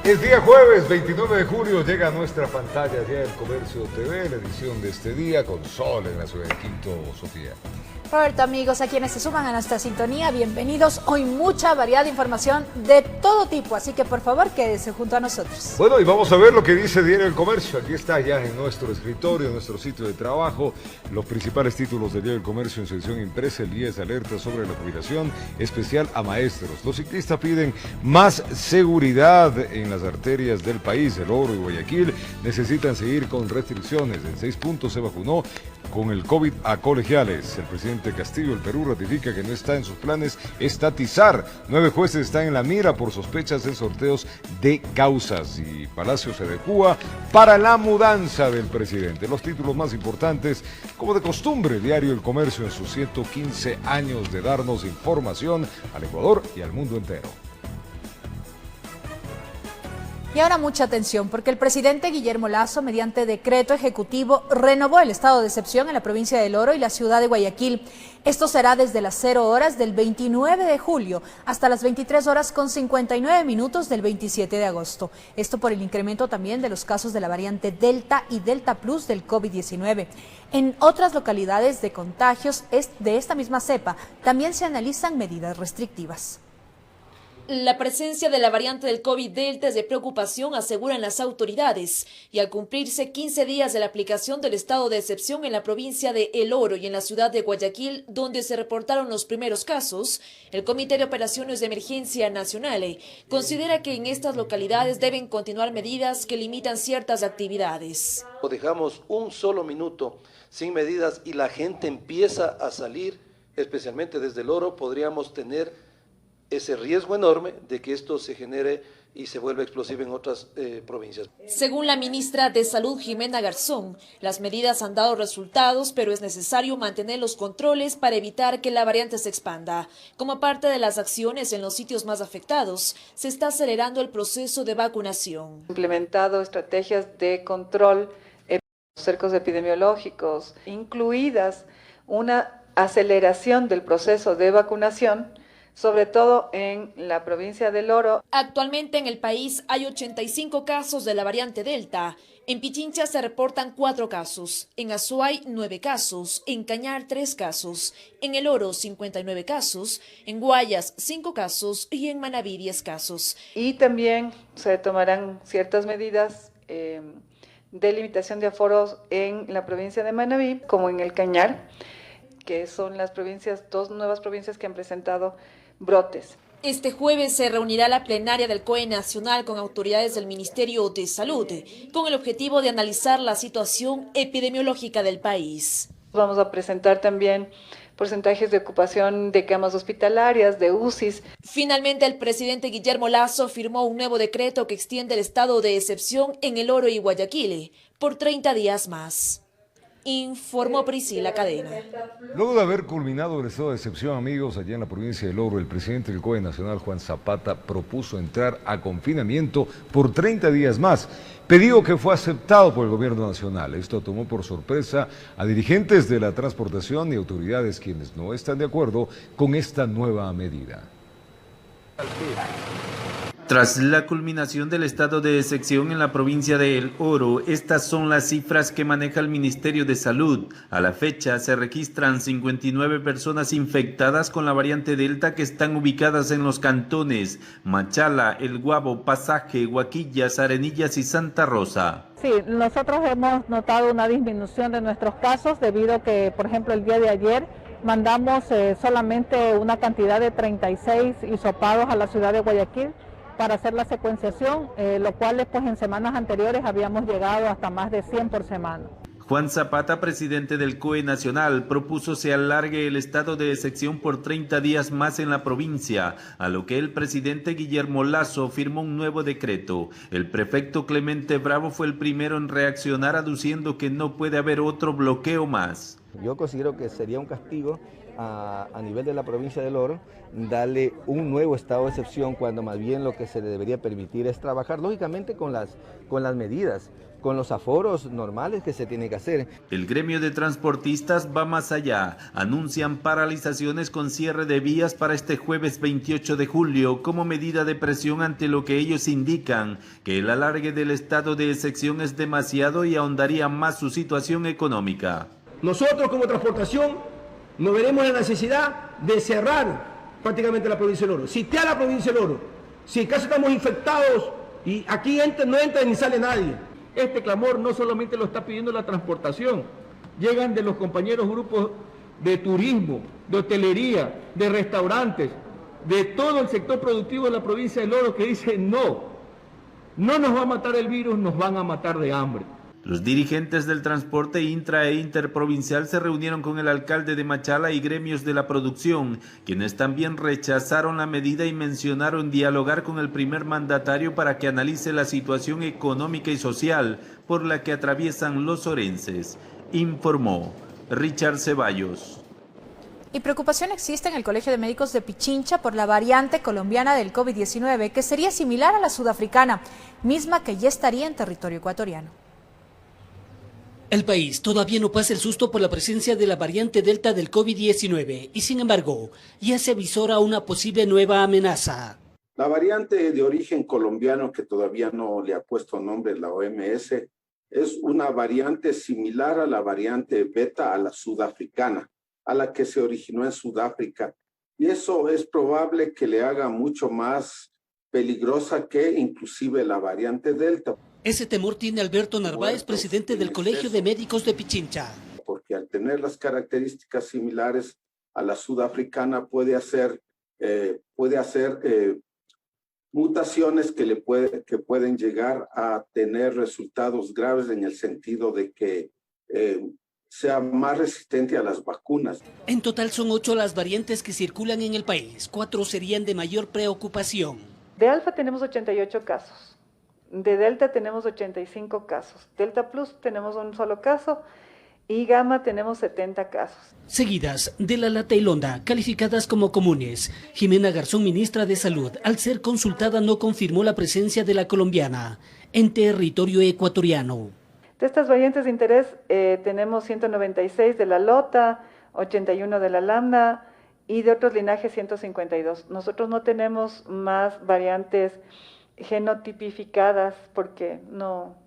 Es día jueves 29 de julio, llega a nuestra pantalla Día del Comercio TV, la edición de este día con sol en la ciudad de Quito, Sofía. Roberto, amigos, a quienes se suman a nuestra sintonía, bienvenidos. Hoy mucha variada información de todo tipo, así que por favor quédese junto a nosotros. Bueno, y vamos a ver lo que dice Diario del Comercio. Aquí está ya en nuestro escritorio, en nuestro sitio de trabajo, los principales títulos del Diario del Comercio en sección impresa. El IES alerta sobre la jubilación especial a maestros. Los ciclistas piden más seguridad en las arterias del país. El Oro y Guayaquil necesitan seguir con restricciones. En 6 puntos se vacunó con el COVID a colegiales. El presidente Castillo del Perú ratifica que no está en sus planes estatizar. 9 jueces están en la mira por sospechas en sorteos de causas. Y Palacio se adecúa para la mudanza del presidente. Los títulos más importantes, como de costumbre, Diario El Comercio en sus 115 años de darnos información al Ecuador y al mundo entero. Y ahora mucha atención, porque el presidente Guillermo Lasso, mediante decreto ejecutivo, renovó el estado de excepción en la provincia del Oro y la ciudad de Guayaquil. Esto será desde las 0 horas del 29 de julio hasta las 23 horas con 59 minutos del 27 de agosto. Esto por el incremento también de los casos de la variante Delta y Delta Plus del COVID-19. En otras localidades de contagios de esta misma cepa también se analizan medidas restrictivas. La presencia de la variante del COVID-Delta es de preocupación, aseguran las autoridades, y al cumplirse 15 días de la aplicación del estado de excepción en la provincia de El Oro y en la ciudad de Guayaquil, donde se reportaron los primeros casos, el Comité de Operaciones de Emergencia Nacional considera que en estas localidades deben continuar medidas que limitan ciertas actividades. Dejamos un solo minuto sin medidas y la gente empieza a salir, especialmente desde El Oro, podríamos tener ese riesgo enorme de que esto se genere y se vuelva explosivo en otras provincias. Según la ministra de Salud, Jimena Garzón, las medidas han dado resultados, pero es necesario mantener los controles para evitar que la variante se expanda. Como parte de las acciones en los sitios más afectados, se está acelerando el proceso de vacunación. Implementado estrategias de control, cercos epidemiológicos, incluidas una aceleración del proceso de vacunación, sobre todo en la provincia del Oro. Actualmente en el país hay 85 casos de la variante Delta. En Pichincha se reportan 4 casos, en Azuay 9 casos, en Cañar 3 casos, en El Oro 59 casos, en Guayas 5 casos y en Manabí 10 casos. Y también se tomarán ciertas medidas de limitación de aforos en la provincia de Manabí, como en el Cañar, que son las provincias, 2 nuevas provincias que han presentado brotes. Este jueves se reunirá la plenaria del COE Nacional con autoridades del Ministerio de Salud, con el objetivo de analizar la situación epidemiológica del país. Vamos a presentar también porcentajes de ocupación de camas hospitalarias, de UCIs. Finalmente, el presidente Guillermo Lasso firmó un nuevo decreto que extiende el estado de excepción en El Oro y Guayaquil por 30 días más. Informó Priscila Cadena. Luego de haber culminado el estado de excepción, amigos, allá en la provincia del Oro, el presidente del COE Nacional, Juan Zapata, propuso entrar a confinamiento por 30 días más, pedido que fue aceptado por el gobierno nacional. Esto tomó por sorpresa a dirigentes de la transportación y autoridades quienes no están de acuerdo con esta nueva medida. Tras la culminación del estado de excepción en la provincia de El Oro, estas son las cifras que maneja el Ministerio de Salud. A la fecha se registran 59 personas infectadas con la variante Delta que están ubicadas en los cantones Machala, El Guabo, Pasaje, Huaquillas, Arenillas y Santa Rosa. Sí, nosotros hemos notado una disminución de nuestros casos debido a que, por ejemplo, el día de ayer mandamos solamente una cantidad de 36 hisopados a la ciudad de Guayaquil para hacer la secuenciación, lo cual pues en semanas anteriores habíamos llegado hasta más de 100 por semana. Juan Zapata, presidente del COE Nacional, propuso se alargue el estado de excepción por 30 días más en la provincia, a lo que el presidente Guillermo Lasso firmó un nuevo decreto. El prefecto Clemente Bravo fue el primero en reaccionar, aduciendo que no puede haber otro bloqueo más. Yo considero que sería un castigo a nivel de la provincia del Oro, darle un nuevo estado de excepción cuando más bien lo que se le debería permitir es trabajar lógicamente con las medidas, con los aforos normales que se tiene que hacer. El gremio de transportistas va más allá. Anuncian paralizaciones con cierre de vías para este jueves 28 de julio como medida de presión ante lo que ellos indican, que el alargue del estado de excepción es demasiado y ahondaría más su situación económica. Nosotros como transportación nos veremos en la necesidad de cerrar prácticamente la provincia del Oro, sitiar la provincia del Oro. Si en caso estamos infectados y aquí no entra ni sale nadie. Este clamor no solamente lo está pidiendo la transportación, llegan de los compañeros grupos de turismo, de hotelería, de restaurantes, de todo el sector productivo de la provincia del Oro que dicen no nos va a matar el virus, nos van a matar de hambre. Los dirigentes del transporte intra e interprovincial se reunieron con el alcalde de Machala y gremios de la producción, quienes también rechazaron la medida y mencionaron dialogar con el primer mandatario para que analice la situación económica y social por la que atraviesan los orenses, informó Richard Ceballos. Y preocupación existe en el Colegio de Médicos de Pichincha por la variante colombiana del COVID-19, que sería similar a la sudafricana, misma que ya estaría en territorio ecuatoriano. El país todavía no pasa el susto por la presencia de la variante Delta del COVID-19 y, sin embargo, ya se avisora una posible nueva amenaza. La variante de origen colombiano, que todavía no le ha puesto nombre la OMS, es una variante similar a la variante beta, a la sudafricana, a la que se originó en Sudáfrica. Y eso es probable que le haga mucho más peligrosa que inclusive la variante Delta. Ese temor tiene Alberto Narváez, presidente del Colegio de Médicos de Pichincha. Porque al tener las características similares a la sudafricana puede hacer mutaciones que pueden llegar a tener resultados graves en el sentido de que sea más resistente a las vacunas. En total son 8 las variantes que circulan en el país. 4 serían de mayor preocupación. De Alfa tenemos 88 casos. De Delta tenemos 85 casos. Delta Plus tenemos un solo caso y Gamma tenemos 70 casos. Seguidas de la lata y londa, calificadas como comunes. Jimena Garzón, ministra de Salud, al ser consultada no confirmó la presencia de la colombiana en territorio ecuatoriano. De estas variantes de interés tenemos 196 de la lota, 81 de la lambda y de otros linajes 152. Nosotros no tenemos más variantes genotipificadas porque no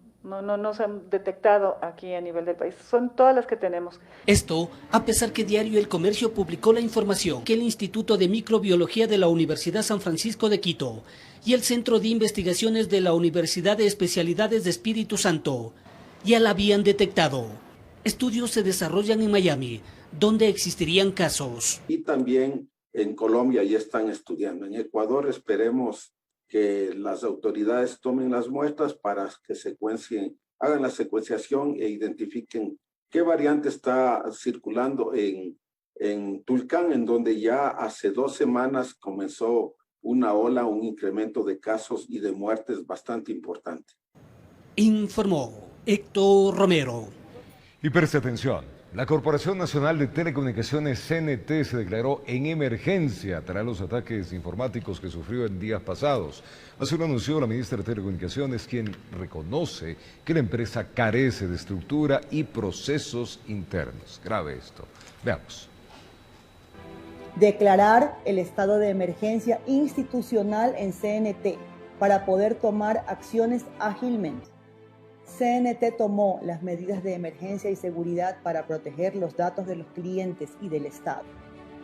se han detectado aquí a nivel del país. Son todas las que tenemos. Esto, a pesar que Diario El Comercio publicó la información que el Instituto de Microbiología de la Universidad San Francisco de Quito y el Centro de Investigaciones de la Universidad de Especialidades de Espíritu Santo ya la habían detectado. Estudios se desarrollan en Miami, donde existirían casos. Y también en Colombia ya están estudiando. En Ecuador esperemos que las autoridades tomen las muestras para que hagan la secuenciación e identifiquen qué variante está circulando en Tulcán, en donde ya hace 2 semanas comenzó una ola, un incremento de casos y de muertes bastante importante. Informó Héctor Romero. Y preste atención. La Corporación Nacional de Telecomunicaciones CNT se declaró en emergencia tras los ataques informáticos que sufrió en días pasados. Así lo anunció la ministra de Telecomunicaciones, quien reconoce que la empresa carece de estructura y procesos internos. Grave esto. Veamos. Declarar el estado de emergencia institucional en CNT para poder tomar acciones ágilmente. CNT tomó las medidas de emergencia y seguridad para proteger los datos de los clientes y del Estado.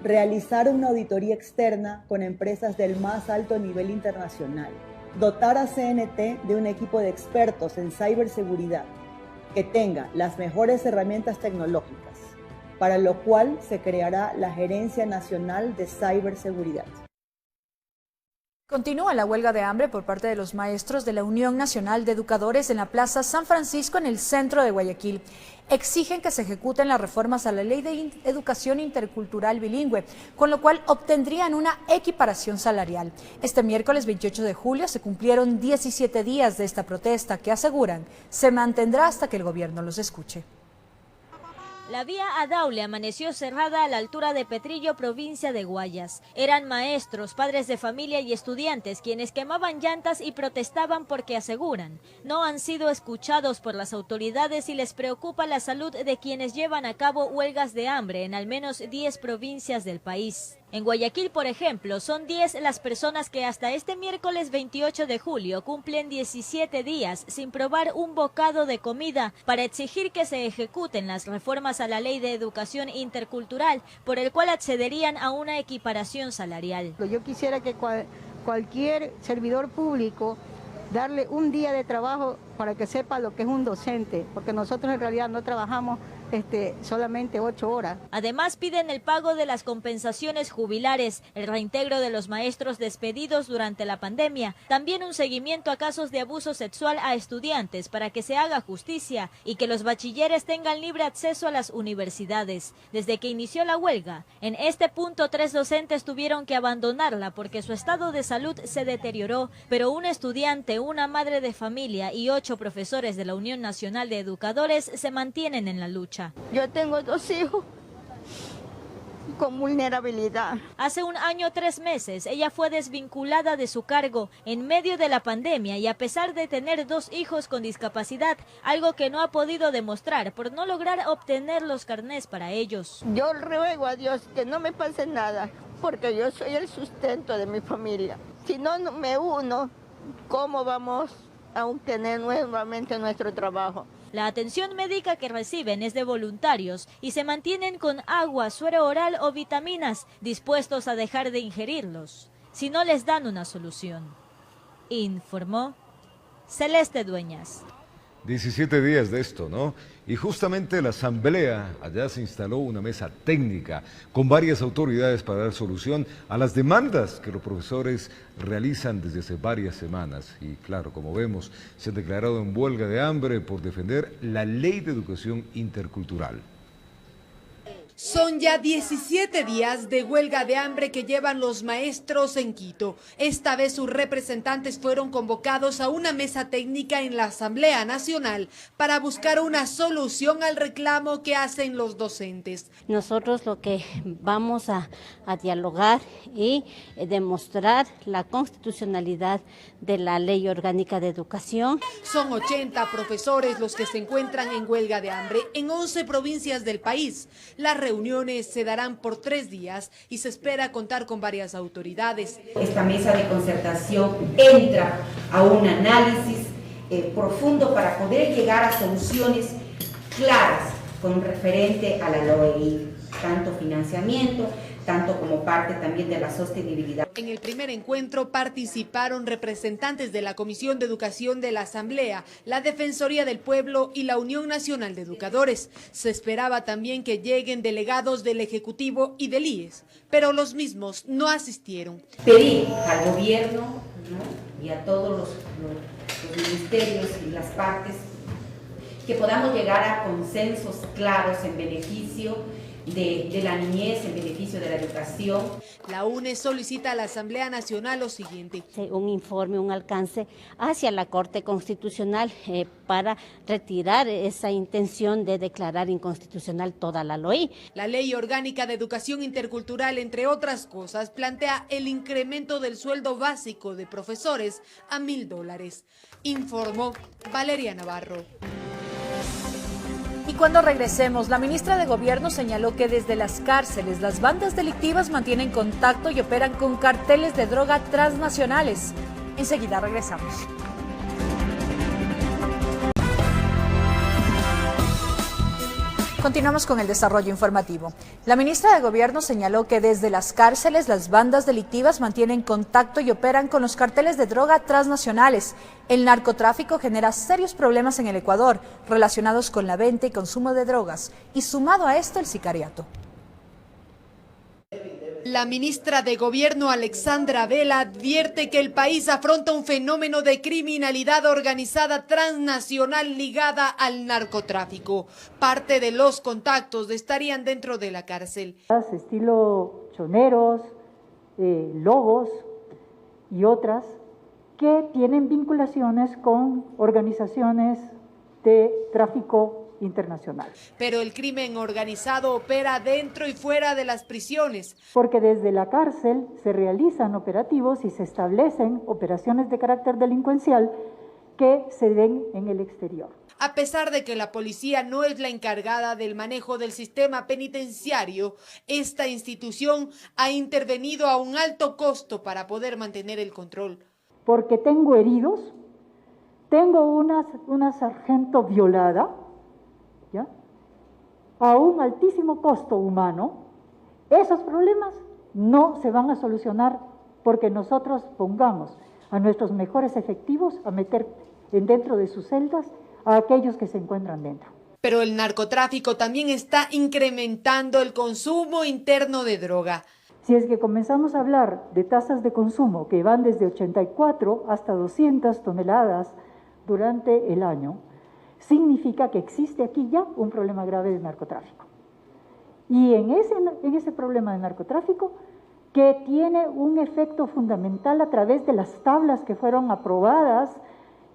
Realizar una auditoría externa con empresas del más alto nivel internacional. Dotar a CNT de un equipo de expertos en ciberseguridad que tenga las mejores herramientas tecnológicas, para lo cual se creará la Gerencia Nacional de Ciberseguridad. Continúa la huelga de hambre por parte de los maestros de la Unión Nacional de Educadores en la Plaza San Francisco, en el centro de Guayaquil. Exigen que se ejecuten las reformas a la Ley de Educación Intercultural Bilingüe, con lo cual obtendrían una equiparación salarial. Este miércoles 28 de julio se cumplieron 17 días de esta protesta que aseguran se mantendrá hasta que el gobierno los escuche. La vía a Daule amaneció cerrada a la altura de Petrillo, provincia de Guayas. Eran maestros, padres de familia y estudiantes quienes quemaban llantas y protestaban porque aseguran no han sido escuchados por las autoridades y les preocupa la salud de quienes llevan a cabo huelgas de hambre en al menos 10 provincias del país. En Guayaquil, por ejemplo, son 10 las personas que hasta este miércoles 28 de julio cumplen 17 días sin probar un bocado de comida para exigir que se ejecuten las reformas a la Ley de Educación Intercultural, por el cual accederían a una equiparación salarial. Yo quisiera que cualquier servidor público darle un día de trabajo para que sepa lo que es un docente, porque nosotros en realidad no trabajamos solamente 8 horas. Además piden el pago de las compensaciones jubilares, el reintegro de los maestros despedidos durante la pandemia, también un seguimiento a casos de abuso sexual a estudiantes para que se haga justicia y que los bachilleres tengan libre acceso a las universidades. Desde que inició la huelga, en este punto 3 docentes tuvieron que abandonarla porque su estado de salud se deterioró, pero un estudiante, una madre de familia y 8 profesores de la Unión Nacional de Educadores se mantienen en la lucha. Yo tengo 2 hijos con vulnerabilidad. Hace 1 año 3 meses, ella fue desvinculada de su cargo en medio de la pandemia y a pesar de tener 2 hijos con discapacidad, algo que no ha podido demostrar por no lograr obtener los carnés para ellos. Yo ruego a Dios que no me pase nada, porque yo soy el sustento de mi familia. Si no me uno, ¿cómo vamos a obtener nuevamente nuestro trabajo? La atención médica que reciben es de voluntarios y se mantienen con agua, suero oral o vitaminas, dispuestos a dejar de ingerirlos, si no les dan una solución. Informó Celeste Dueñas. 17 días de esto, ¿no? Y justamente la asamblea, allá se instaló una mesa técnica con varias autoridades para dar solución a las demandas que los profesores realizan desde hace varias semanas. Y claro, como vemos, se han declarado en huelga de hambre por defender la Ley de Educación Intercultural. Son ya 17 días de huelga de hambre que llevan los maestros en Quito. Esta vez sus representantes fueron convocados a una mesa técnica en la Asamblea Nacional para buscar una solución al reclamo que hacen los docentes. Nosotros lo que vamos a dialogar y demostrar la constitucionalidad de la Ley Orgánica de Educación. Son 80 profesores los que se encuentran en huelga de hambre en 11 provincias del país. Las reuniones se darán por 3 días y se espera contar con varias autoridades. Esta mesa de concertación entra a un análisis profundo para poder llegar a soluciones claras con referente a la LOEI, tanto financiamiento, tanto como parte también de la sostenibilidad. En el primer encuentro participaron representantes de la Comisión de Educación de la Asamblea, la Defensoría del Pueblo y la Unión Nacional de Educadores. Se esperaba también que lleguen delegados del Ejecutivo y del IES, pero los mismos no asistieron. Pedir al gobierno, ¿no?, y a todos los ministerios y las partes que podamos llegar a consensos claros en beneficio de la niñez, en beneficio de la educación. La UNE solicita a la Asamblea Nacional lo siguiente: un informe, un alcance hacia la Corte Constitucional para retirar esa intención de declarar inconstitucional toda la LOI. La Ley Orgánica de Educación Intercultural, entre otras cosas, plantea el incremento del sueldo básico de profesores a $1.000. Informó Valeria Navarro. Y cuando regresemos, la ministra de Gobierno señaló que desde las cárceles las bandas delictivas mantienen contacto y operan con carteles de droga transnacionales. Enseguida regresamos. Continuamos con el desarrollo informativo. La ministra de Gobierno señaló que desde las cárceles las bandas delictivas mantienen contacto y operan con los carteles de droga transnacionales. El narcotráfico genera serios problemas en el Ecuador relacionados con la venta y consumo de drogas y sumado a esto el sicariato. La ministra de Gobierno, Alexandra Vela, advierte que el país afronta un fenómeno de criminalidad organizada transnacional ligada al narcotráfico. Parte de los contactos estarían dentro de la cárcel. Estilo choneros, lobos y otras que tienen vinculaciones con organizaciones de tráfico internacional. Pero el crimen organizado opera dentro y fuera de las prisiones. Porque desde la cárcel se realizan operativos y se establecen operaciones de carácter delincuencial que se den en el exterior. A pesar de que la policía no es la encargada del manejo del sistema penitenciario, esta institución ha intervenido a un alto costo para poder mantener el control. Porque tengo heridos, tengo una sargento violada, ¿ya? A un altísimo costo humano. Esos problemas no se van a solucionar porque nosotros pongamos a nuestros mejores efectivos a meter dentro de sus celdas a aquellos que se encuentran dentro. Pero el narcotráfico también está incrementando el consumo interno de droga. Si es que comenzamos a hablar de tasas de consumo que van desde 84 hasta 200 toneladas durante el año, significa que existe aquí ya un problema grave de narcotráfico. Y en ese problema de narcotráfico, que tiene un efecto fundamental a través de las tablas que fueron aprobadas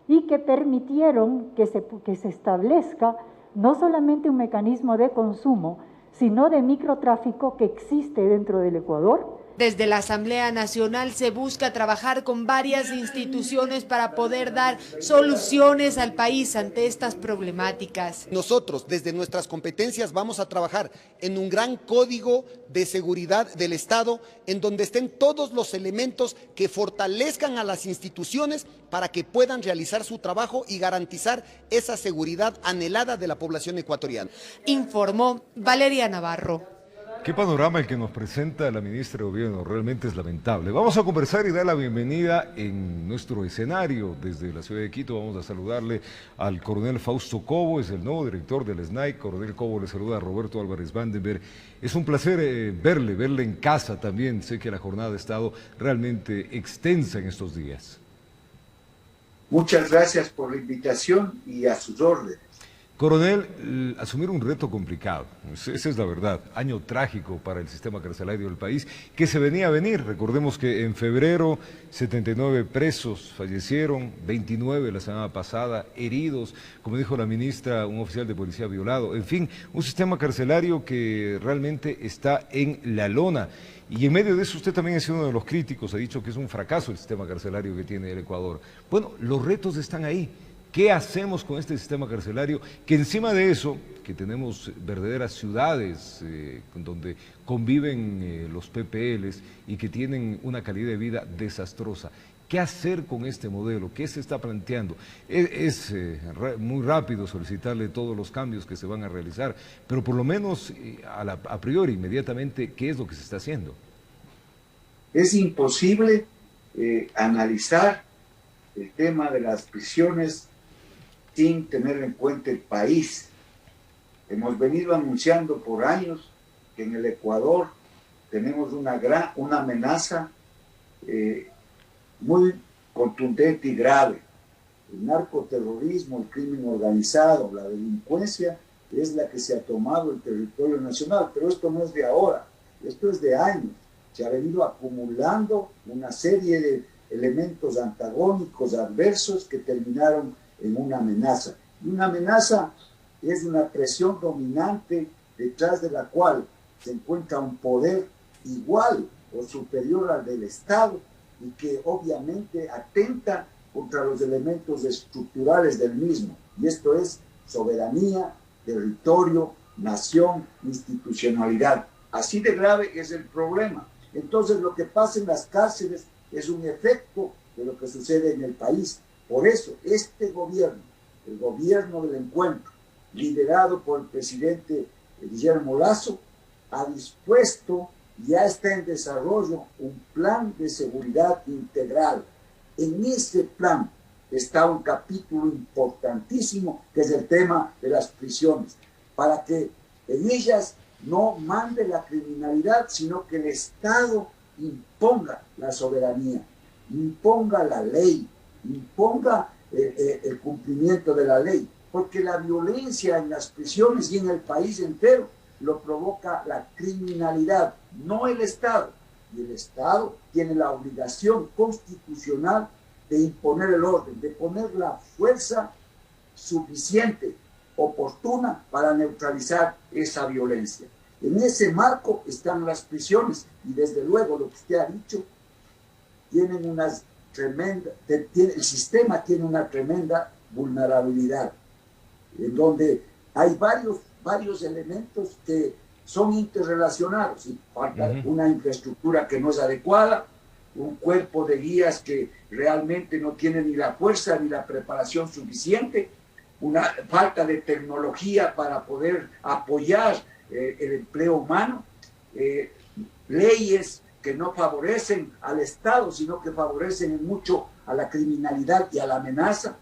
y que permitieron que se establezca no solamente un mecanismo de consumo, sino de microtráfico que existe dentro del Ecuador. Desde la Asamblea Nacional se busca trabajar con varias instituciones para poder dar soluciones al país ante estas problemáticas. Nosotros, desde nuestras competencias, vamos a trabajar en un gran código de seguridad del Estado, en donde estén todos los elementos que fortalezcan a las instituciones para que puedan realizar su trabajo y garantizar esa seguridad anhelada de la población ecuatoriana. Informó Valeria Navarro. Qué panorama el que nos presenta la ministra de Gobierno, realmente es lamentable. Vamos a conversar y dar la bienvenida en nuestro escenario desde la ciudad de Quito. Vamos a saludarle al coronel Fausto Cobo, es el nuevo director del SNAI. Coronel Cobo, le saluda a Roberto Álvarez Vandenberg. Es un placer verle en casa también. Sé que la jornada ha estado realmente extensa en estos días. Muchas gracias por la invitación y a sus órdenes. Coronel, asumir un reto complicado, esa es la verdad, año trágico para el sistema carcelario del país, que se venía a venir. Recordemos que en febrero 79 presos fallecieron, 29 la semana pasada, heridos, como dijo la ministra, un oficial de policía violado, en fin, un sistema carcelario que realmente está en la lona. Y en medio de eso usted también ha sido uno de los críticos, ha dicho que es un fracaso el sistema carcelario que tiene el Ecuador. Bueno, los retos están ahí. ¿Qué hacemos con este sistema carcelario? Que encima de eso, que tenemos verdaderas ciudades donde conviven los PPLs y que tienen una calidad de vida desastrosa. ¿Qué hacer con este modelo? ¿Qué se está planteando? Es muy rápido solicitarle todos los cambios que se van a realizar, pero por lo menos a priori, inmediatamente, ¿qué es lo que se está haciendo? Es imposible analizar el tema de las prisiones sin tener en cuenta el país. Hemos venido anunciando por años que en el Ecuador tenemos una amenaza muy contundente y grave. El narcoterrorismo, el crimen organizado, la delincuencia es la que se ha tomado el territorio nacional, pero esto no es de ahora, esto es de años. Se ha venido acumulando una serie de elementos antagónicos, adversos, que terminaron en una amenaza. Y una amenaza es una presión dominante detrás de la cual se encuentra un poder igual o superior al del Estado y que obviamente atenta contra los elementos estructurales del mismo. Y esto es soberanía, territorio, nación, institucionalidad. Así de grave es el problema. Entonces lo que pasa en las cárceles es un efecto de lo que sucede en el país. Por eso, este gobierno, el gobierno del encuentro, liderado por el presidente Guillermo Lasso, ha dispuesto, ya está en desarrollo, un plan de seguridad integral. En ese plan está un capítulo importantísimo, que es el tema de las prisiones, para que en ellas no mande la criminalidad, sino que el Estado imponga la soberanía, imponga la ley, imponga el cumplimiento de la ley, porque la violencia en las prisiones y en el país entero lo provoca la criminalidad, no el Estado. Y el Estado tiene la obligación constitucional de imponer el orden, de poner la fuerza suficiente oportuna para neutralizar esa violencia. En ese marco están las prisiones y desde luego lo que usted ha dicho, tienen unas tremendas, el sistema tiene una tremenda vulnerabilidad, en donde hay varios elementos que son interrelacionados y falta una infraestructura que no es adecuada, un cuerpo de guías que realmente no tiene ni la fuerza ni la preparación suficiente, una falta de tecnología para poder apoyar el empleo humano, leyes que no favorecen al Estado, sino que favorecen mucho a la criminalidad y a la amenaza.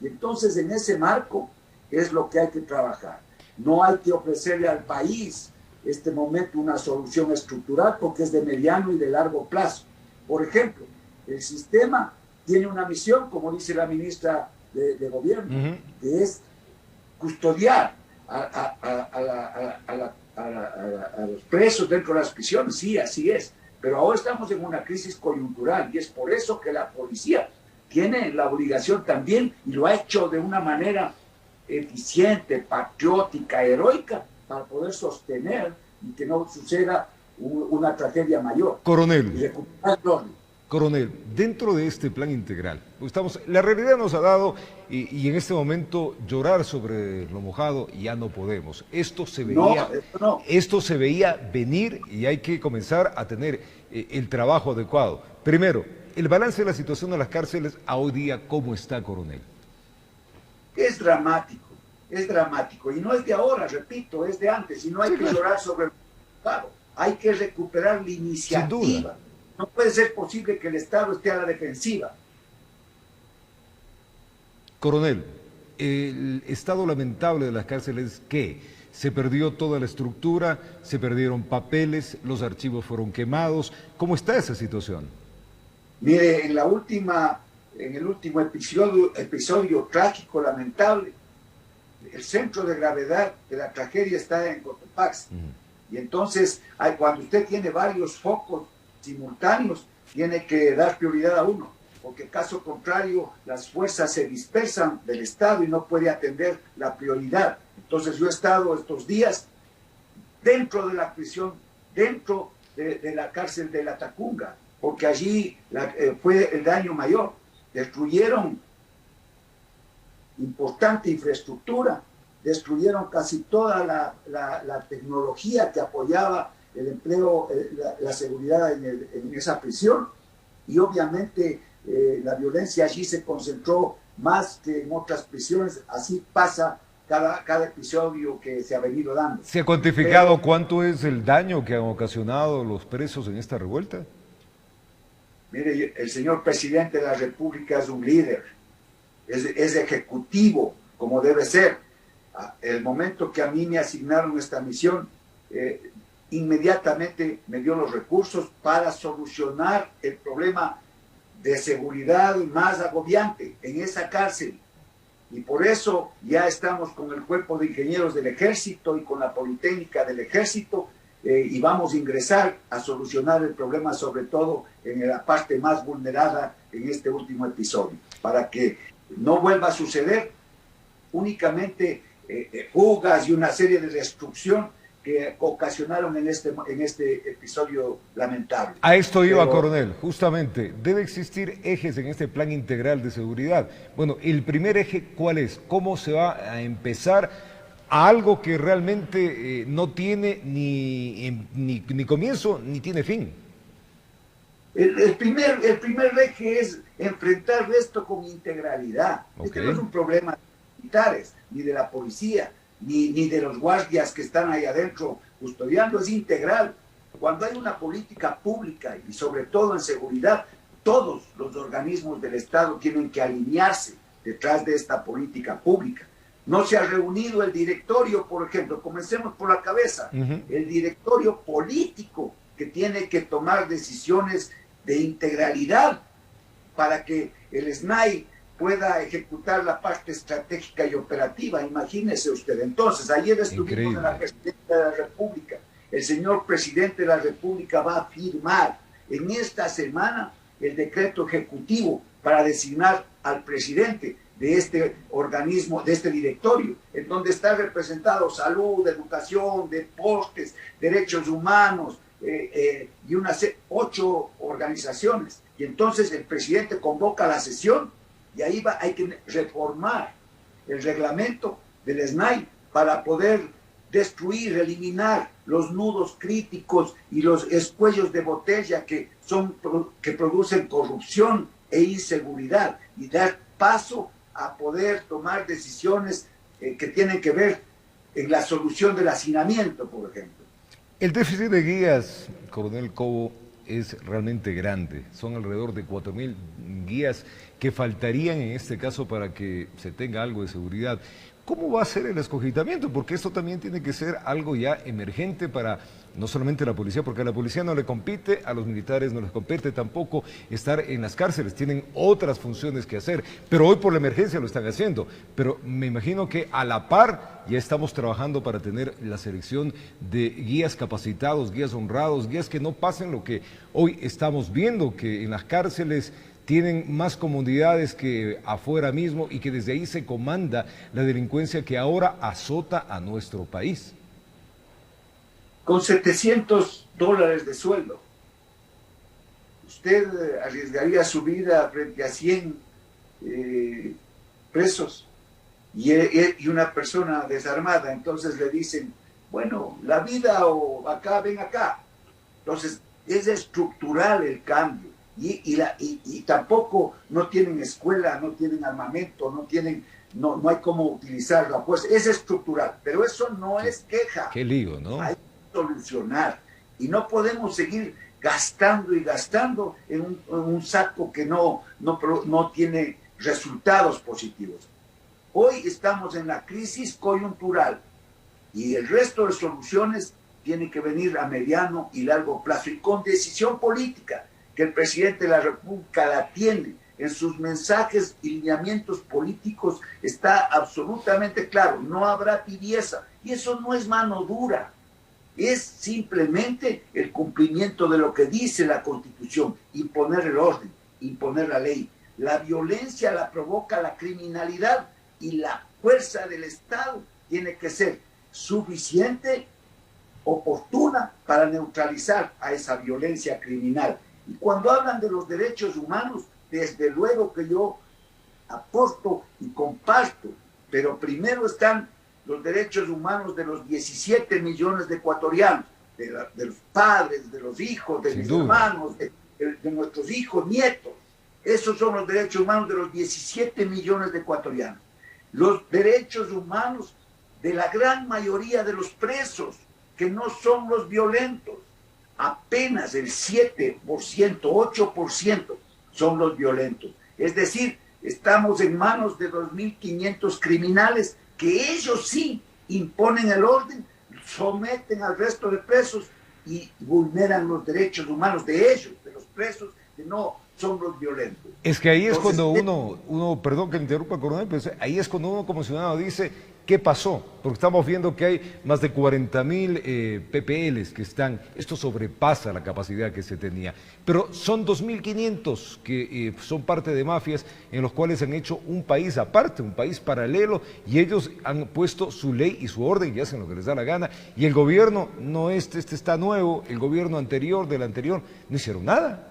Y entonces en ese marco es lo que hay que trabajar. No hay que ofrecerle al país este momento una solución estructural porque es de mediano y de largo plazo. Por ejemplo, el sistema tiene una misión, como dice la ministra de Gobierno, que es custodiar a los presos dentro de las prisiones. Sí, así es. Pero ahora estamos en una crisis coyuntural y es por eso que la policía tiene la obligación también, y lo ha hecho de una manera eficiente, patriótica, heroica, para poder sostener y que no suceda una tragedia mayor. Coronel, dentro de este plan integral, la realidad nos ha dado, y en este momento llorar sobre lo mojado ya no podemos. Esto se veía venir y hay que comenzar a tener el trabajo adecuado. Primero, el balance de la situación de las cárceles a hoy día, ¿cómo está, coronel? Es dramático, y no es de ahora, repito, es de antes, y no hay que llorar sobre el pasado, hay que recuperar la iniciativa. No puede ser posible que el Estado esté a la defensiva. Coronel, el estado lamentable de las cárceles, ¿qué? Se perdió toda la estructura, se perdieron papeles, los archivos fueron quemados. ¿Cómo está esa situación? Mire, en el último episodio trágico, lamentable, el centro de gravedad de la tragedia está en Cotopaxi. Y entonces, cuando usted tiene varios focos simultáneos, tiene que dar prioridad a uno, porque caso contrario, las fuerzas se dispersan del Estado y no puede atender la prioridad. Entonces yo he estado estos días dentro de la prisión, dentro de la cárcel de La Tacunga, porque allí fue el daño mayor. Destruyeron importante infraestructura, destruyeron casi toda la tecnología que apoyaba el empleo, la seguridad en esa prisión, y obviamente la violencia allí se concentró más que en otras prisiones. Así pasa cada episodio que se ha venido dando. ¿Se ha cuantificado cuánto es el daño que han ocasionado los presos en esta revuelta? Mire, el señor presidente de la República es un líder, es ejecutivo, como debe ser. El momento que a mí me asignaron esta misión, inmediatamente me dio los recursos para solucionar el problema de seguridad más agobiante en esa cárcel. Y por eso ya estamos con el Cuerpo de Ingenieros del Ejército y con la Politécnica del Ejército, y vamos a ingresar a solucionar el problema, sobre todo en la parte más vulnerada en este último episodio, para que no vuelva a suceder únicamente fugas y una serie de destrucción que ocasionaron en este episodio lamentable. A esto iba, coronel, justamente, debe existir ejes en este plan integral de seguridad. Bueno, el primer eje, ¿cuál es? ¿Cómo se va a empezar a algo que realmente no tiene ni comienzo ni tiene fin? El primer eje es enfrentar esto con integralidad. Este no es un problema de militares, ni de la policía, ni de los guardias que están ahí adentro custodiando, es integral. Cuando hay una política pública y sobre todo en seguridad, todos los organismos del Estado tienen que alinearse detrás de esta política pública. No se ha reunido el directorio, por ejemplo, comencemos por la cabeza, el directorio político que tiene que tomar decisiones de integralidad para que el SNAI pueda ejecutar la parte estratégica y operativa. Imagínese usted. Entonces, ayer estuvimos en la Presidencia de la República. El señor Presidente de la República va a firmar en esta semana el decreto ejecutivo para designar al presidente. de este organismo, de este directorio, en donde está representado salud, educación, deportes, derechos humanos, y unas 8 organizaciones. Y entonces el presidente convoca la sesión y ahí hay que reformar el reglamento del SNAI para poder destruir, eliminar los nudos críticos y los escuellos de botella que producen corrupción e inseguridad, y dar paso a poder tomar decisiones que tienen que ver en la solución del hacinamiento, por ejemplo. El déficit de guías, coronel Cobo, es realmente grande. Son alrededor de 4.000 guías que faltarían en este caso para que se tenga algo de seguridad. ¿Cómo va a ser el escogitamiento? Porque esto también tiene que ser algo ya emergente para no solamente la policía, porque a la policía no le compite, a los militares no les compete tampoco estar en las cárceles, tienen otras funciones que hacer, pero hoy por la emergencia lo están haciendo. Pero me imagino que a la par ya estamos trabajando para tener la selección de guías capacitados, guías honrados, guías que no pasen lo que hoy estamos viendo, que en las cárceles tienen más comodidades que afuera mismo y que desde ahí se comanda la delincuencia que ahora azota a nuestro país. Con $700 de sueldo, ¿usted arriesgaría su vida frente a 100 presos y una persona desarmada? Entonces le dicen, bueno, la vida o acá, ven acá. Entonces es estructural el cambio. Y tampoco no tienen escuela, no tienen armamento, no hay cómo utilizar la fuerza. Es estructural, pero eso no es queja. Qué lío, ¿no? Hay que solucionar. Y no podemos seguir gastando y gastando en un saco que no tiene resultados positivos. Hoy estamos en la crisis coyuntural y el resto de soluciones tiene que venir a mediano y largo plazo y con decisión política, que el presidente de la República la tiene. En sus mensajes y lineamientos políticos está absolutamente claro, no habrá tibieza. Y eso no es mano dura, es simplemente el cumplimiento de lo que dice la Constitución, imponer el orden, imponer la ley. La violencia la provoca la criminalidad y la fuerza del Estado tiene que ser suficiente, oportuna para neutralizar a esa violencia criminal. Y cuando hablan de los derechos humanos, desde luego que yo aposto y comparto, pero primero están los derechos humanos de los 17 millones de ecuatorianos, de los padres, de los hijos, de mis hermanos, de nuestros hijos, nietos. Esos son los derechos humanos de los 17 millones de ecuatorianos. Los derechos humanos de la gran mayoría de los presos, que no son los violentos. Apenas el 7%, 8% son los violentos. Es decir, estamos en manos de 2.500 criminales que ellos sí imponen el orden, someten al resto de presos y vulneran los derechos humanos de ellos, de los presos que no son los violentos. Es que ahí es cuando uno, perdón que me interrumpa, coronel, pero ahí es cuando uno como ciudadano dice, ¿qué pasó? Porque estamos viendo que hay más de 40.000 PPLs que están, esto sobrepasa la capacidad que se tenía, pero son 2.500 que son parte de mafias en los cuales han hecho un país aparte, un país paralelo, y ellos han puesto su ley y su orden y hacen lo que les da la gana, y el gobierno, no este está nuevo, el gobierno anterior, del anterior, no hicieron nada.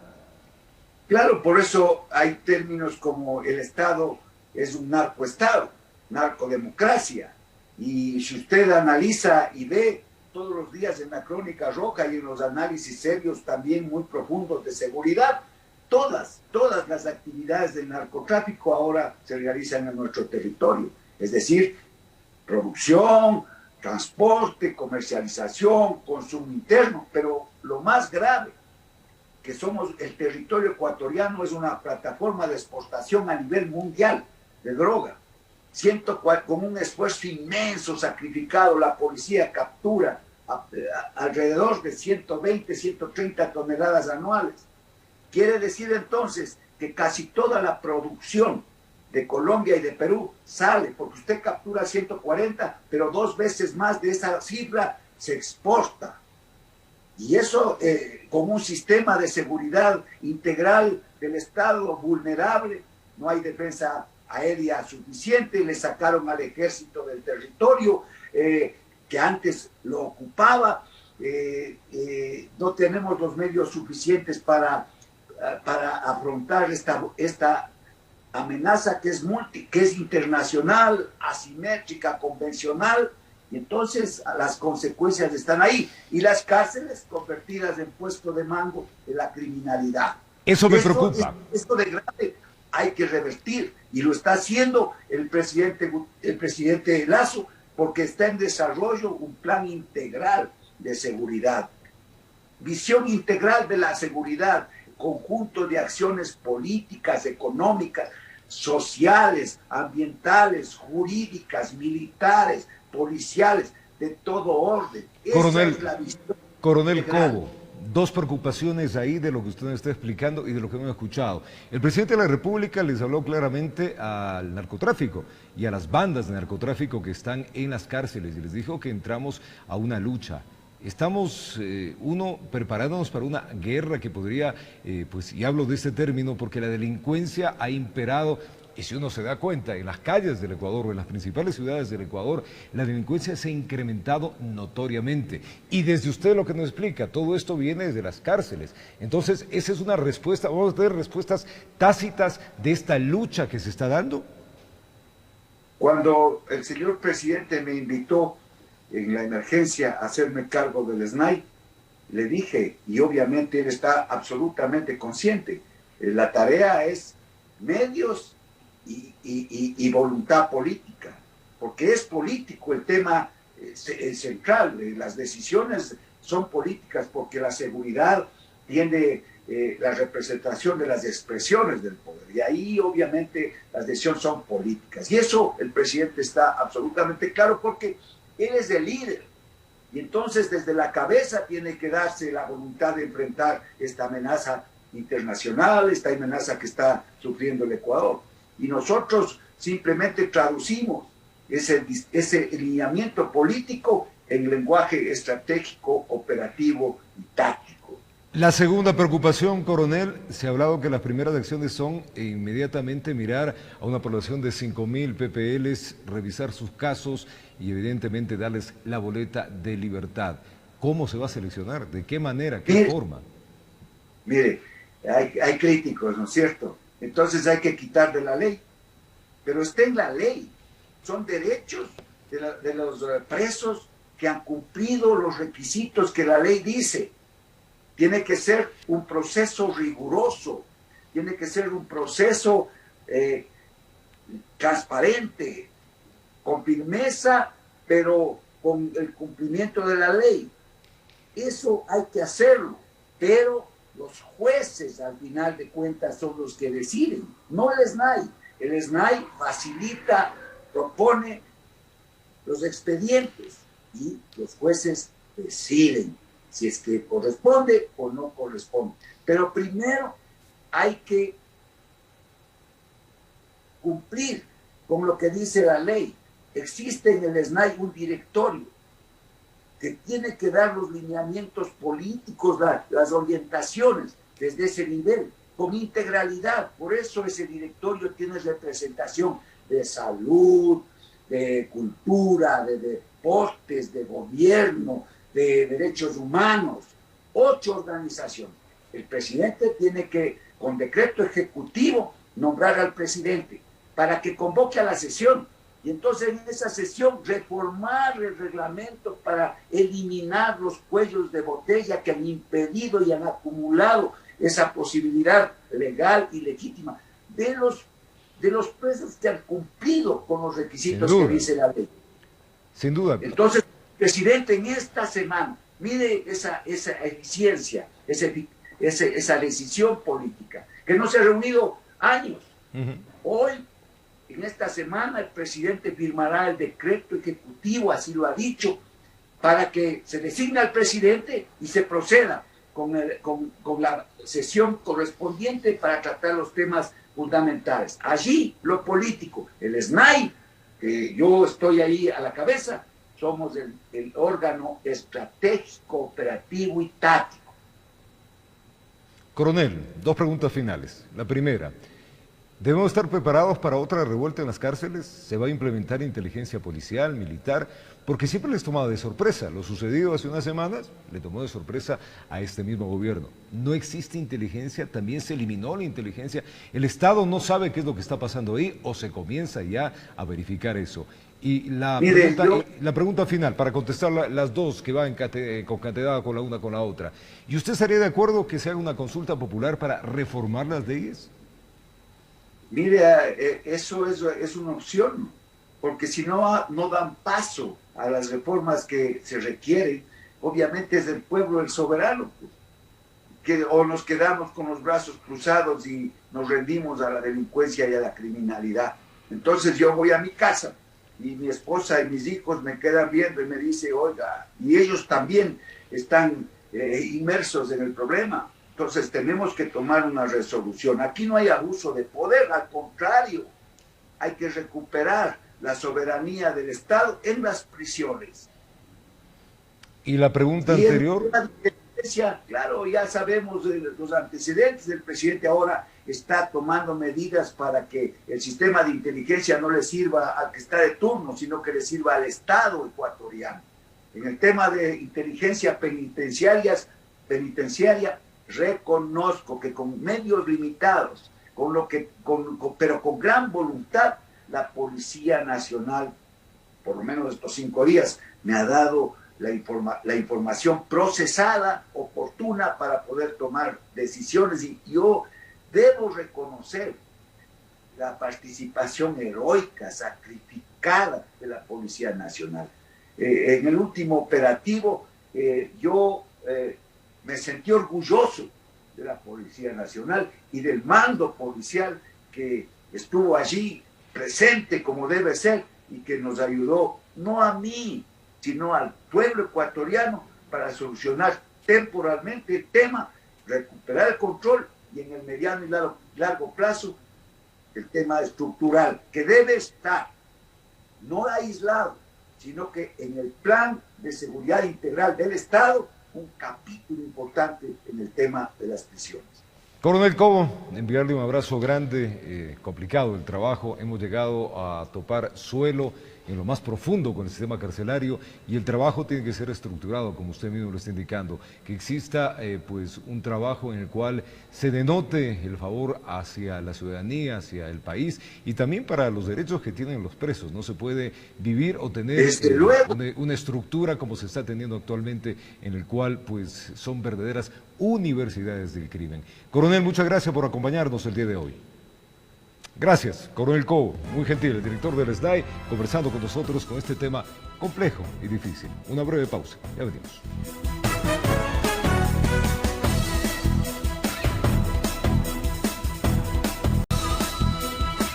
Claro, por eso hay términos como el Estado es un narcoestado, narcodemocracia, y si usted analiza y ve todos los días en la Crónica Roja y en los análisis serios también muy profundos de seguridad, todas las actividades del narcotráfico ahora se realizan en nuestro territorio, es decir, producción, transporte, comercialización, consumo interno, pero lo más grave, que somos el territorio ecuatoriano, es una plataforma de exportación a nivel mundial de droga. Con un esfuerzo inmenso, sacrificado, la policía captura alrededor de 120, 130 toneladas anuales. Quiere decir entonces que casi toda la producción de Colombia y de Perú sale, porque usted captura 140, pero 2 veces más de esa cifra se exporta. Y eso con un sistema de seguridad integral del Estado vulnerable, no hay defensa aérea suficiente, le sacaron al ejército del territorio que antes lo ocupaba, no tenemos los medios suficientes para afrontar esta amenaza que es internacional, asimétrica, convencional, y entonces las consecuencias están ahí, y las cárceles convertidas en puesto de mando de la criminalidad. Eso me preocupa. Esto de grave hay que revertir, y lo está haciendo el presidente Lasso, porque está en desarrollo un plan integral de seguridad. Visión integral de la seguridad, conjunto de acciones políticas, económicas, sociales, ambientales, jurídicas, militares, policiales, de todo orden. Coronel, esa es la visión Coronel integral. Cobo, dos preocupaciones ahí de lo que usted nos está explicando y de lo que hemos escuchado. El presidente de la República les habló claramente al narcotráfico y a las bandas de narcotráfico que están en las cárceles y les dijo que entramos a una lucha. Estamos, preparándonos para una guerra que podría, y hablo de este término porque la delincuencia ha imperado, y si uno se da cuenta, en las calles del Ecuador o en las principales ciudades del Ecuador, la delincuencia se ha incrementado notoriamente. Y desde usted lo que nos explica, todo esto viene desde las cárceles. Entonces, esa es una respuesta, vamos a tener respuestas tácitas de esta lucha que se está dando. Cuando el señor presidente me invitó en la emergencia a hacerme cargo del SNAI, le dije, y obviamente él está absolutamente consciente, la tarea es medios y voluntad política, porque es político el tema central, las decisiones son políticas porque la seguridad tiene la representación de las expresiones del poder, y ahí obviamente las decisiones son políticas, y eso el presidente está absolutamente claro porque él es el líder, y entonces desde la cabeza tiene que darse la voluntad de enfrentar esta amenaza internacional, esta amenaza que está sufriendo el Ecuador. Y nosotros simplemente traducimos ese lineamiento político en lenguaje estratégico, operativo y táctico. La segunda preocupación, coronel, se ha hablado que las primeras acciones son inmediatamente mirar a una población de 5.000 PPLs, revisar sus casos y evidentemente darles la boleta de libertad. ¿Cómo se va a seleccionar? ¿De qué manera? ¿Qué forma? Mire, hay críticos, ¿no es cierto? Entonces hay que quitar de la ley, pero está en la ley, son derechos de los presos que han cumplido los requisitos que la ley dice. Tiene que ser un proceso riguroso, tiene que ser un proceso transparente, con firmeza, pero con el cumplimiento de la ley. Eso hay que hacerlo, pero los jueces, al final de cuentas, son los que deciden, no el SNAI. El SNAI facilita, propone los expedientes y los jueces deciden si es que corresponde o no corresponde. Pero primero hay que cumplir con lo que dice la ley. Existe en el SNAI un directorio que tiene que dar los lineamientos políticos, las orientaciones desde ese nivel, con integralidad. Por eso ese directorio tiene representación de salud, de cultura, de deportes, de gobierno, de derechos humanos, 8 organizaciones. El presidente tiene que, con decreto ejecutivo, nombrar al presidente para que convoque a la sesión. Y entonces en esa sesión reformar el reglamento para eliminar los cuellos de botella que han impedido y han acumulado esa posibilidad legal y legítima de los presos que han cumplido con los requisitos que dice la ley. Sin duda. Entonces, presidente, en esta semana, mire esa eficiencia, esa decisión política, que no se ha reunido años. Hoy, en esta semana, el presidente firmará el decreto ejecutivo, así lo ha dicho, para que se designe al presidente y se proceda con la sesión correspondiente para tratar los temas fundamentales. Allí, lo político, el SNAI, que yo estoy ahí a la cabeza, somos el órgano estratégico, operativo y táctico. Coronel, dos preguntas finales. La primera, ¿Debemos estar preparados para otra revuelta en las cárceles? ¿Se va a implementar inteligencia policial, militar? Porque siempre les toma de sorpresa. Lo sucedido hace unas semanas le tomó de sorpresa a este mismo gobierno. No existe inteligencia, también se eliminó la inteligencia. El Estado no sabe qué es lo que está pasando ahí o se comienza ya a verificar eso. Y la pregunta final, para contestar las dos que van concatenadas con la una con la otra. ¿Y usted estaría de acuerdo que se haga una consulta popular para reformar las leyes? Mire, eso es una opción, porque si no dan paso a las reformas que se requieren, obviamente es el pueblo el soberano, pues, o nos quedamos con los brazos cruzados y nos rendimos a la delincuencia y a la criminalidad. Entonces yo voy a mi casa y mi esposa y mis hijos me quedan viendo y me dicen, oiga, y ellos también están inmersos en el problema. Entonces tenemos que tomar una resolución. Aquí no hay abuso de poder, al contrario, hay que recuperar la soberanía del Estado en las prisiones. Y la pregunta anterior... Claro, ya sabemos los antecedentes. El presidente ahora está tomando medidas para que el sistema de inteligencia no le sirva al que está de turno, sino que le sirva al Estado ecuatoriano. En el tema de inteligencia penitenciaria, reconozco que con medios limitados, pero con gran voluntad, la Policía Nacional, por lo menos estos 5 días, me ha dado la información procesada, oportuna, para poder tomar decisiones. Y yo debo reconocer la participación heroica, sacrificada de la Policía Nacional. En el último operativo, yo me sentí orgulloso de la Policía Nacional y del mando policial que estuvo allí presente como debe ser y que nos ayudó, no a mí, sino al pueblo ecuatoriano, para solucionar temporalmente el tema, recuperar el control y en el mediano y largo plazo el tema estructural, que debe estar no aislado, sino que en el plan de seguridad integral del Estado, un capítulo importante en el tema de las prisiones. Coronel Cobo, enviarle un abrazo grande, complicado el trabajo, hemos llegado a topar suelo en lo más profundo con el sistema carcelario y el trabajo tiene que ser estructurado, como usted mismo lo está indicando, que exista pues un trabajo en el cual se denote el favor hacia la ciudadanía, hacia el país y también para los derechos que tienen los presos. No se puede vivir o tener una estructura como se está teniendo actualmente, en el cual pues son verdaderas universidades del crimen. Coronel, muchas gracias por acompañarnos el día de hoy. Gracias, Coronel Cobo, muy gentil, el director del SDAI, conversando con nosotros con este tema complejo y difícil. Una breve pausa, ya venimos.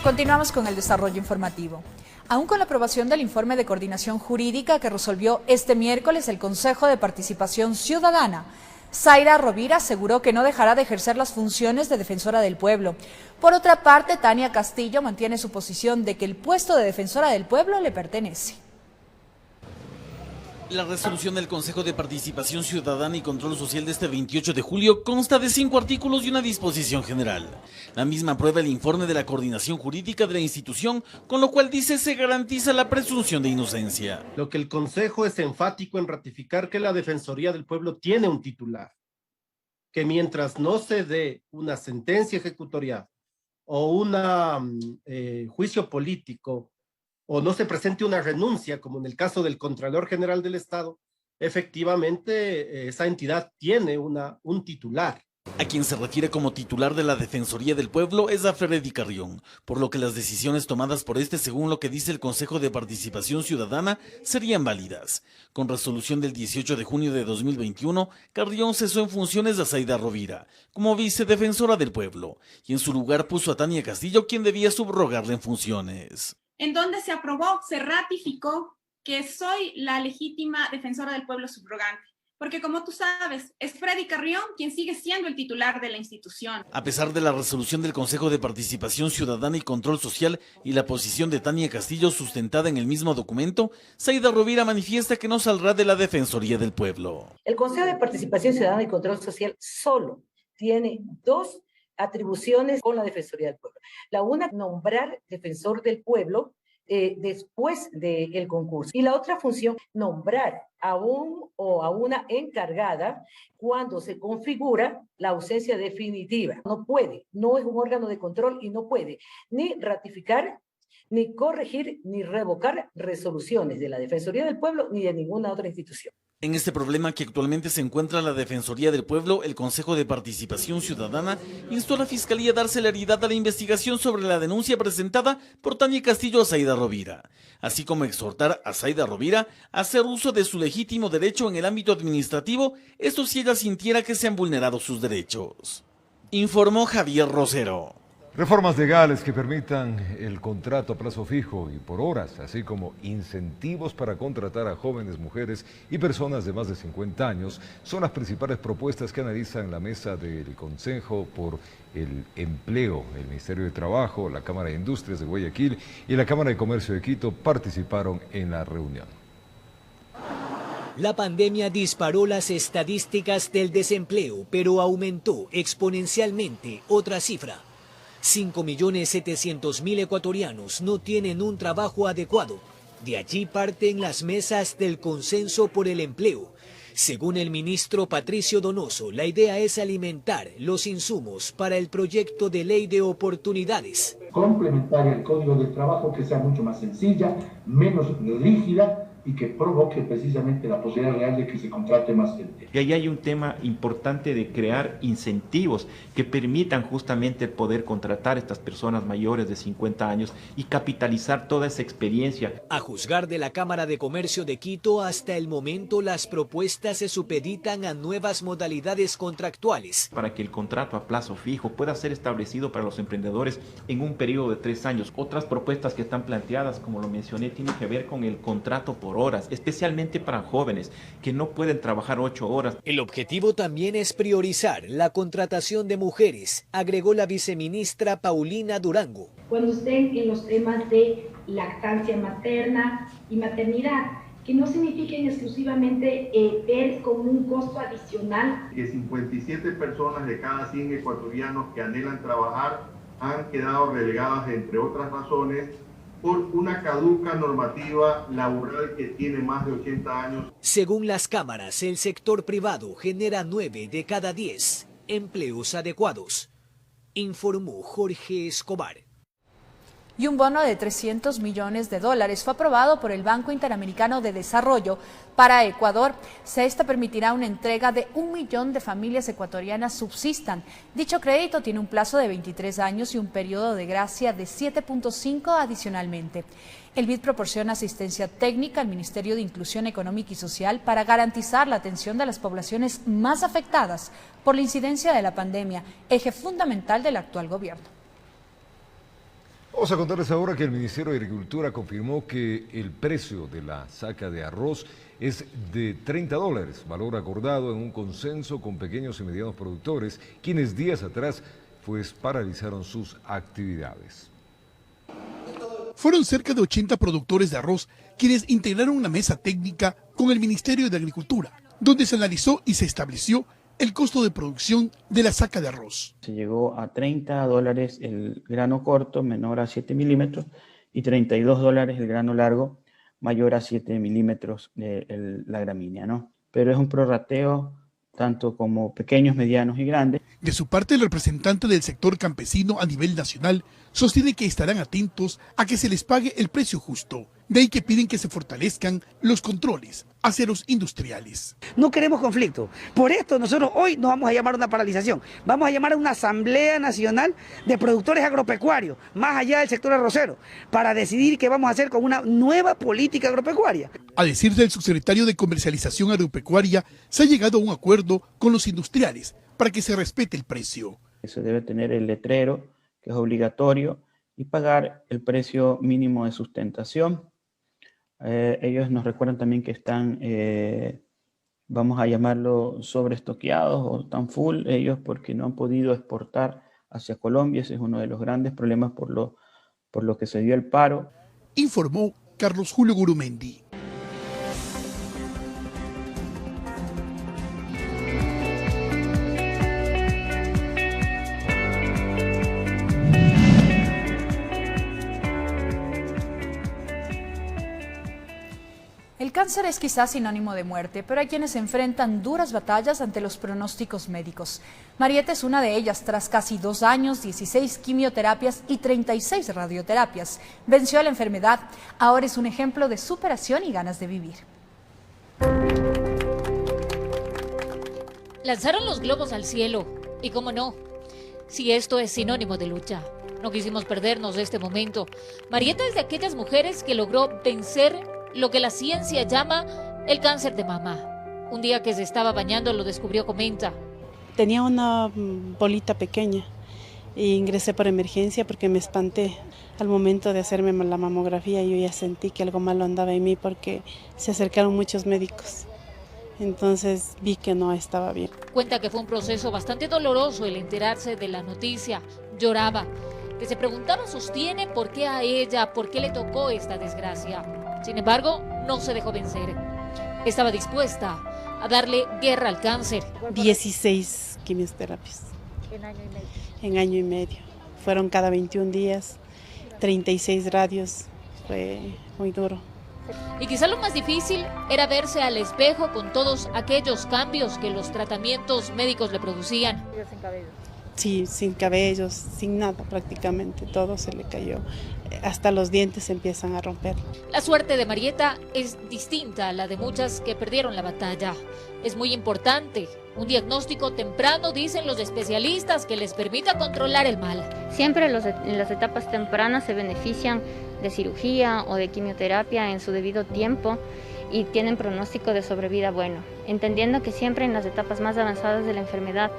Continuamos con el desarrollo informativo. Aún con la aprobación del informe de coordinación jurídica que resolvió este miércoles el Consejo de Participación Ciudadana, Zaida Rovira aseguró que no dejará de ejercer las funciones de defensora del pueblo. Por otra parte, Tania Castillo mantiene su posición de que el puesto de defensora del pueblo le pertenece. La resolución del Consejo de Participación Ciudadana y Control Social de este 28 de julio consta de 5 artículos y una disposición general. La misma aprueba el informe de la coordinación jurídica de la institución, con lo cual dice se garantiza la presunción de inocencia. Lo que el Consejo es enfático en ratificar que la Defensoría del Pueblo tiene un titular, que mientras no se dé una sentencia ejecutorial o un juicio político, o no se presente una renuncia, como en el caso del Contralor General del Estado, efectivamente esa entidad tiene un titular. A quien se refiere como titular de la Defensoría del Pueblo es a Freddy Carrión, por lo que las decisiones tomadas por este, según lo que dice el Consejo de Participación Ciudadana, serían válidas. Con resolución del 18 de junio de 2021, Carrión cesó en funciones a Zaida Rovira, como vicedefensora del pueblo, y en su lugar puso a Tania Castillo, quien debía subrogarle en funciones. En donde se aprobó, se ratificó que soy la legítima defensora del pueblo subrogante. Porque como tú sabes, es Freddy Carrión quien sigue siendo el titular de la institución. A pesar de la resolución del Consejo de Participación Ciudadana y Control Social y la posición de Tania Castillo sustentada en el mismo documento, Zaida Rovira manifiesta que no saldrá de la Defensoría del Pueblo. El Consejo de Participación Ciudadana y Control Social solo tiene 2 atribuciones con la Defensoría del Pueblo. La una, nombrar defensor del pueblo después del concurso. Y la otra función, nombrar a un o a una encargada cuando se configura la ausencia definitiva. No puede, no es un órgano de control y no puede ni ratificar, ni corregir, ni revocar resoluciones de la Defensoría del Pueblo ni de ninguna otra institución. En este problema que actualmente se encuentra la Defensoría del Pueblo, el Consejo de Participación Ciudadana instó a la Fiscalía a dar celeridad a la investigación sobre la denuncia presentada por Tania Castillo a Zaida Rovira, así como exhortar a Zaida Rovira a hacer uso de su legítimo derecho en el ámbito administrativo, esto si ella sintiera que se han vulnerado sus derechos. Informó Javier Rosero. Reformas legales que permitan el contrato a plazo fijo y por horas, así como incentivos para contratar a jóvenes, mujeres y personas de más de 50 años, son las principales propuestas que analizan la mesa del Consejo por el Empleo. El Ministerio de Trabajo, la Cámara de Industrias de Guayaquil y la Cámara de Comercio de Quito participaron en la reunión. La pandemia disparó las estadísticas del desempleo, pero aumentó exponencialmente otra cifra. 5.700.000 ecuatorianos no tienen un trabajo adecuado. De allí parten las mesas del Consenso por el Empleo. Según el ministro Patricio Donoso, la idea es alimentar los insumos para el proyecto de ley de oportunidades. Complementar el Código del Trabajo que sea mucho más sencilla, menos rígida y que provoque precisamente la posibilidad real de que se contrate más gente. Y ahí hay un tema importante de crear incentivos que permitan justamente poder contratar a estas personas mayores de 50 años y capitalizar toda esa experiencia. A juzgar de la Cámara de Comercio de Quito, hasta el momento las propuestas se supeditan a nuevas modalidades contractuales. Para que el contrato a plazo fijo pueda ser establecido para los emprendedores en un periodo de 3 años. Otras propuestas que están planteadas, como lo mencioné, tienen que ver con el contrato por horas, especialmente para jóvenes que no pueden trabajar 8 horas. El objetivo también es priorizar la contratación de mujeres, agregó la viceministra Paulina Durango. Cuando estén en los temas de lactancia materna y maternidad, que no signifiquen exclusivamente ver como un costo adicional. Que 57 personas de cada 100 ecuatorianos que anhelan trabajar han quedado relegadas, entre otras razones, por una caduca normativa laboral que tiene más de 80 años. Según las cámaras, el sector privado genera 9 de cada 10 empleos adecuados, informó Jorge Escobar. Y un bono de $300 millones fue aprobado por el Banco Interamericano de Desarrollo para Ecuador. Esta permitirá una entrega de 1 millón de familias ecuatorianas subsistan. Dicho crédito tiene un plazo de 23 años y un periodo de gracia de 7.5 adicionalmente. El BID proporciona asistencia técnica al Ministerio de Inclusión Económica y Social para garantizar la atención de las poblaciones más afectadas por la incidencia de la pandemia, eje fundamental del actual gobierno. Vamos a contarles ahora que el Ministerio de Agricultura confirmó que el precio de la saca de arroz es de $30, valor acordado en un consenso con pequeños y medianos productores, quienes días atrás paralizaron sus actividades. Fueron cerca de 80 productores de arroz quienes integraron una mesa técnica con el Ministerio de Agricultura, donde se analizó y se estableció el costo de producción de la saca de arroz. Se llegó a $30 el grano corto, menor a 7 milímetros, y $32 el grano largo, mayor a 7 milímetros la gramínea, ¿no? Pero es un prorrateo tanto como pequeños, medianos y grandes. De su parte, el representante del sector campesino a nivel nacional sostiene que estarán atentos a que se les pague el precio justo. De ahí que piden que se fortalezcan los controles a aceros industriales. No queremos conflicto. Por esto nosotros hoy no vamos a llamar a una paralización. Vamos a llamar a una asamblea nacional de productores agropecuarios, más allá del sector arrocero, para decidir qué vamos a hacer con una nueva política agropecuaria. A decir del subsecretario de Comercialización Agropecuaria, se ha llegado a un acuerdo con los industriales para que se respete el precio. Se debe tener el letrero, que es obligatorio, y pagar el precio mínimo de sustentación. Ellos nos recuerdan también que están, vamos a llamarlo, sobreestoqueados o tan full ellos porque no han podido exportar hacia Colombia. Ese es uno de los grandes problemas por lo que se dio el paro. Informó Carlos Julio Gurumendi. cáncer es quizás sinónimo de muerte, pero hay quienes enfrentan duras batallas ante los pronósticos médicos. Marieta es una de ellas. Tras casi 2 años, 16 quimioterapias y 36 radioterapias, venció la enfermedad. Ahora es un ejemplo de superación y ganas de vivir. Lanzaron los globos al cielo, y cómo no, si esto es sinónimo de lucha. No quisimos perdernos de este momento. Marieta es de aquellas mujeres que logró vencer lo que la ciencia llama el cáncer de mama. Un día que se estaba bañando lo descubrió, comenta. Tenía una bolita pequeña e ingresé por emergencia porque me espanté. Al momento de hacerme la mamografía yo ya sentí que algo malo andaba en mí porque se acercaron muchos médicos. Entonces vi que no estaba bien. Cuenta que fue un proceso bastante doloroso el enterarse de la noticia. Lloraba, que se preguntaba, sostiene, por qué a ella, por qué le tocó esta desgracia. Sin embargo, no se dejó vencer. Estaba dispuesta a darle guerra al cáncer. 16 quimioterapias. En año y medio. En año y medio. Fueron cada 21 días, 36 radios. Fue muy duro. Y quizá lo más difícil era verse al espejo con todos aquellos cambios que los tratamientos médicos le producían. Sin cabello. Sí, sin cabellos, sin nada prácticamente, todo se le cayó. Hasta los dientes se empiezan a romper. La suerte de Marieta es distinta a la de muchas que perdieron la batalla. Es muy importante un diagnóstico temprano, dicen los especialistas, que les permita controlar el mal. Siempre en las etapas tempranas se benefician de cirugía o de quimioterapia en su debido tiempo y tienen pronóstico de sobrevida bueno, entendiendo que siempre en las etapas más avanzadas de la enfermedad,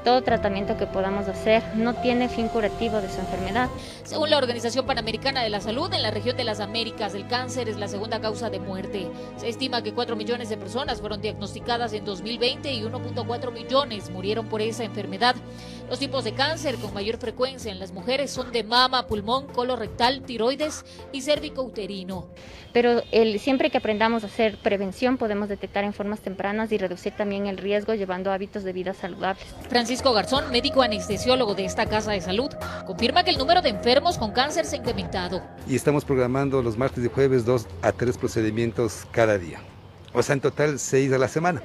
todo tratamiento que podamos hacer no tiene fin curativo de su enfermedad. Según la Organización Panamericana de la Salud, en la región de las Américas, el cáncer es la segunda causa de muerte. Se estima que 4 millones de personas fueron diagnosticadas en 2020 y 1.4 millones murieron por esa enfermedad. Los tipos de cáncer con mayor frecuencia en las mujeres son de mama, pulmón, colorectal, tiroides y cérvico-uterino. Pero siempre que aprendamos a hacer prevención podemos detectar en formas tempranas y reducir también el riesgo llevando hábitos de vida saludables. Francisco Garzón, médico anestesiólogo de esta casa de salud, confirma que el número de enfermos con cáncer se ha incrementado. Y estamos programando los martes y jueves 2 a 3 procedimientos cada día. O sea, en total 6 a la semana.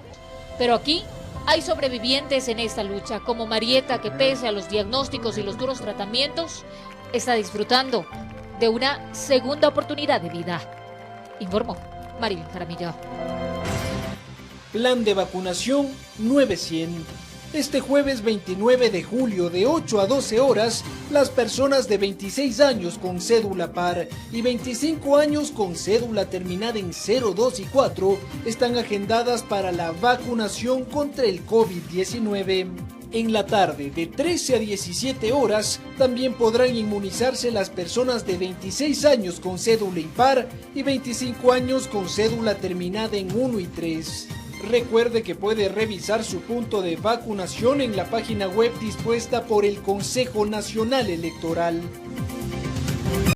Pero aquí hay sobrevivientes en esta lucha, como Marieta, que pese a los diagnósticos y los duros tratamientos, está disfrutando de una segunda oportunidad de vida. Informó Marilyn Jaramillo. Plan de vacunación 900. Este jueves 29 de julio de 8 a 12 horas, las personas de 26 años con cédula par y 25 años con cédula terminada en 0, 2 y 4 están agendadas para la vacunación contra el COVID-19. En la tarde, de 13 a 17 horas, también podrán inmunizarse las personas de 26 años con cédula impar y 25 años con cédula terminada en 1 y 3. Recuerde que puede revisar su punto de vacunación en la página web dispuesta por el Consejo Nacional Electoral.